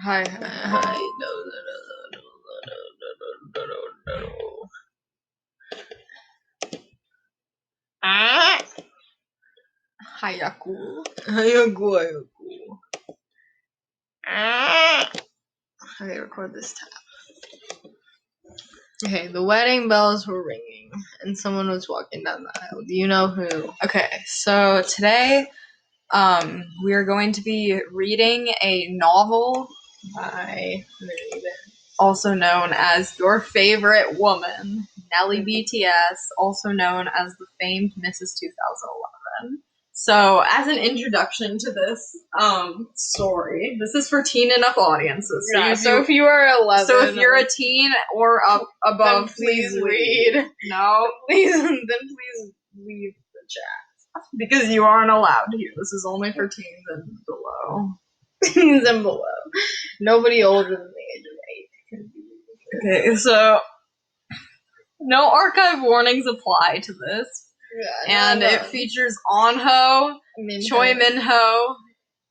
Hi, hi, no. Ah, hayaku. Ah, okay, record this tab. Okay, the wedding bells were ringing, and someone was walking down the aisle. Do you know who? Okay, so today, we are going to be reading a novel by also known as your favorite woman, Neli BTS, also known as the famed Mrs. 2011. So, as an introduction to this story, this is for teen enough audiences. So if you are 11, so if you're a teen or up above, please read. No, please leave the chat because you aren't allowed here. This is only for teens and below. Teens and below. Nobody older than the age of 8 can be. Okay, so no archive warnings apply to this. Yeah, and it features ONHO, Choi Minho,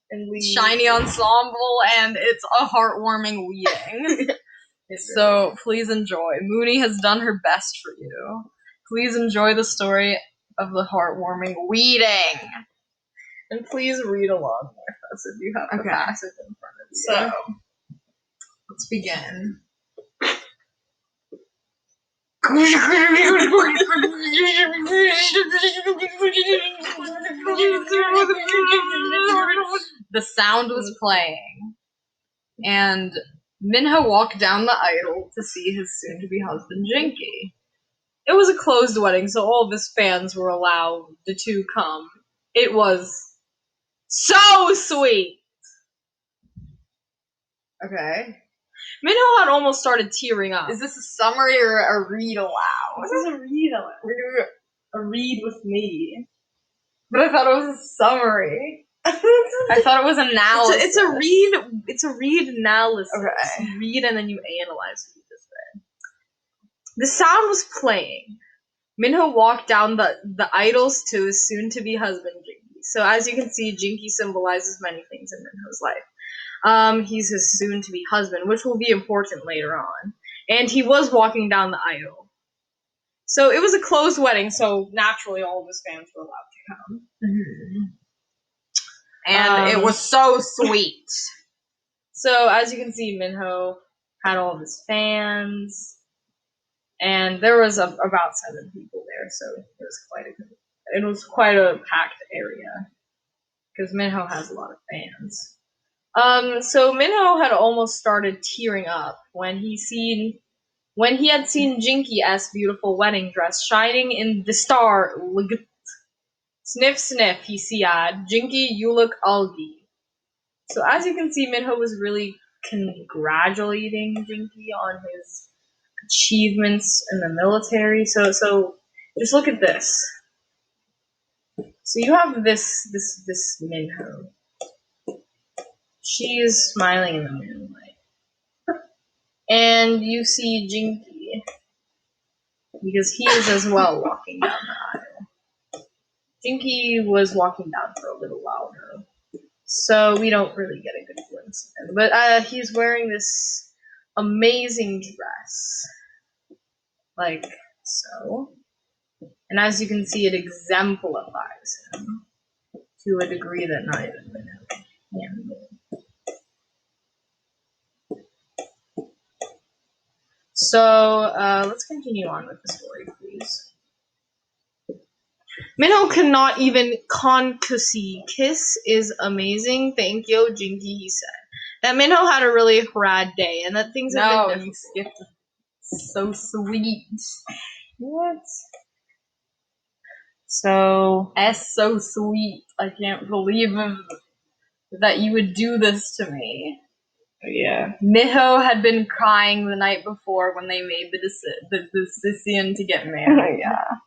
and Shiny Ensemble, and it's a heartwarming reading. So please enjoy. Mooney has done her best for you. Please enjoy the story of the heartwarming reading. And please read along with us if you have the passage in front of you. So, let's begin. The sound was playing, and Minho walked down the aisle to see his soon-to-be husband, Jinky. It was a closed wedding, so all of his fans were allowed to come. It was so sweet! Okay. Minho had almost started tearing up. Is this a summary or a read aloud? This is a read aloud. We're doing a read with me. But I thought it was a summary. I thought it was analysis. It's a read. It's a read analysis. Okay. You read and then you analyze what you just read. The sound was playing. Minho walked down the aisles to his soon-to-be husband, Jinky. So as you can see, Jinky symbolizes many things in Minho's life. He's his soon-to-be husband, which will be important later on. And he was walking down the aisle. So it was a closed wedding, so naturally all of his fans were allowed to come. Mm-hmm. And it was so sweet. So as you can see, Minho had all of his fans, and there was about 7 people there, so it was quite a packed area because Minho has a lot of fans. So Minho had almost started tearing up when he had seen Jinky-esque beautiful wedding dress shining in the star. Sniff, sniff, he said. Jinky, you look ugly. So as you can see, Minho was really congratulating Jinky on his achievements in the military. So just look at this. So you have this Minho. She is smiling in the moonlight. And you see Jinky, because he is as well walking down the aisle. Jinky was walking down for a little while ago, so we don't really get a good glimpse of him. But he's wearing this amazing dress, like so. And as you can see, it exemplifies him to a degree that not even Minho can handle. So let's continue on with the story, please. Minho cannot even concussy. Kiss is amazing. Thank you, Jinky, he said. That Minho had a really rad day, and that things have been difficult. You skipped. So sweet. What? So, so sweet. I can't believe that you would do this to me. Yeah. Minho had been crying the night before when they made the decision to get married. Yeah.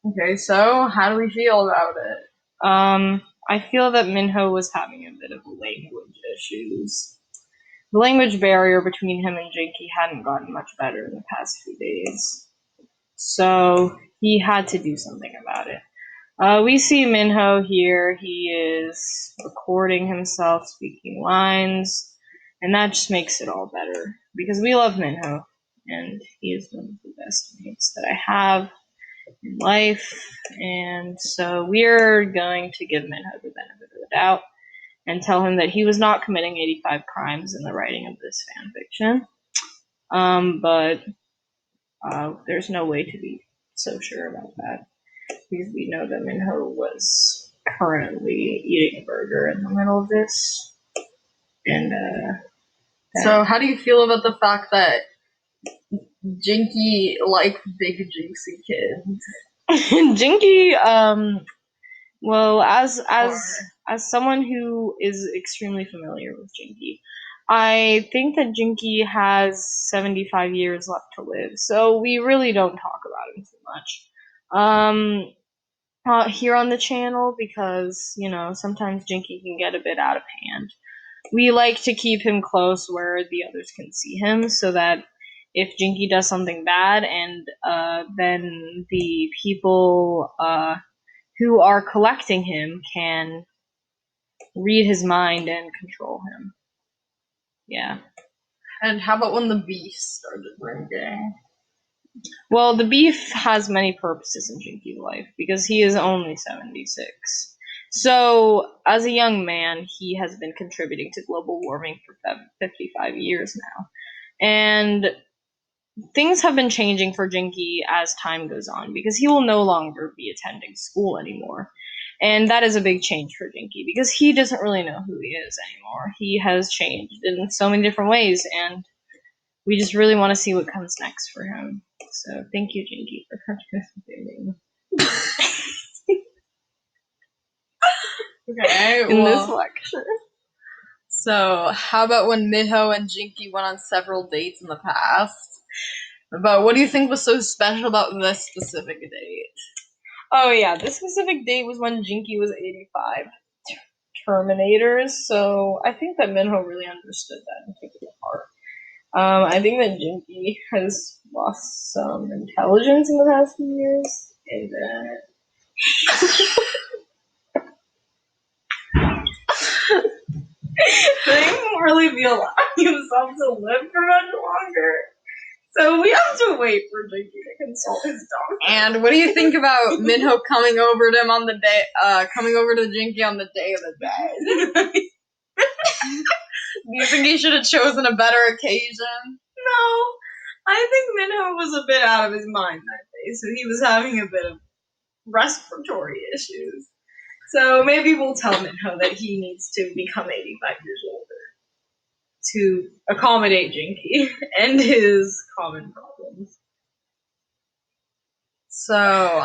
Okay, so how do we feel about it? I feel that Minho was having a bit of language issues. The language barrier between him and Jinky hadn't gotten much better in the past few days. So he had to do something about it. We see Minho here. He is recording himself speaking lines. And that just makes it all better, because we love Minho, and he is one of the best mates that I have in life. And so we're going to give Minho the benefit of the doubt and tell him that he was not committing 85 crimes in the writing of this fan fiction. But there's no way to be so sure about that, because we know that Minho was currently eating a burger in the middle of this. And so how do you feel about the fact that Jinky likes big juicy kids? Jinky, well, as someone who is extremely familiar with Jinky, I think that Jinky has 75 years left to live, so we really don't talk about him too much here on the channel, because, you know, sometimes Jinky can get a bit out of hand. We like to keep him close where the others can see him, so that if Jinky does something bad, and then the people who are collecting him can read his mind and control him. Yeah. And how about when the beef started drinking? Well, the beef has many purposes in Jinky's life, because he is only 76. So, as a young man, he has been contributing to global warming for 55 years now. And things have been changing for Jinky as time goes on, because he will no longer be attending school anymore. And that is a big change for Jinky, because he doesn't really know who he is anymore. He has changed in so many different ways, and we just really want to see what comes next for him. So thank you, Jinky, for participating. Okay, in this lecture. So how about when Minho and Jinky went on several dates in the past? But what do you think was so special about this specific date? Oh yeah, this specific date was when Jinky was 85 Terminators, so I think that Minho really understood that and took it apart. I think that Jinky has lost some intelligence in the past few years, and they won't really be allowing himself to live for much longer. So we have to wait for Jinky to consult his doctor. And what do you think about Minho coming over to him on the day, coming over to Jinky on the day of the day? Do you think he should have chosen a better occasion? No, I think Minho was a bit out of his mind that day, so he was having a bit of respiratory issues. So maybe we'll tell Minho that he needs to become 85 years older to accommodate Jinky and his common problems. So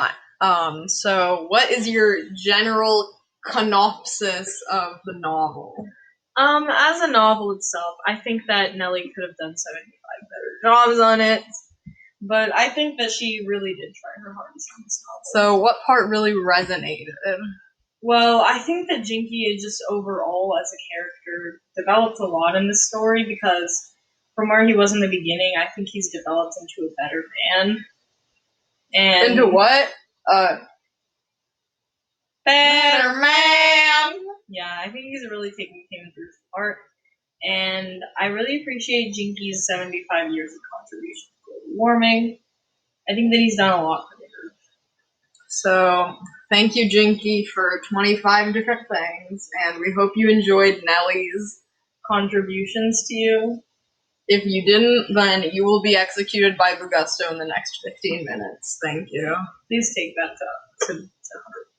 what is your general synopsis of the novel? As a novel itself, I think that Nelly could have done 75 better jobs on it, but I think that she really did try her hardest on this novel. So what part really resonated? Well, I think that Jinky is just overall as a character developed a lot in this story, because from where he was in the beginning, I think he's developed into a better man. And into what? Better man! Yeah, I think he's really taking things to heart. And I really appreciate Jinky's 75 years of contribution to global warming. I think that he's done a lot for the Earth. So, thank you, Jinky, for 25 different things, and we hope you enjoyed Nelly's contributions to you. If you didn't, then you will be executed by Bugusto in the next 15 minutes. Thank you. Please take that to heart.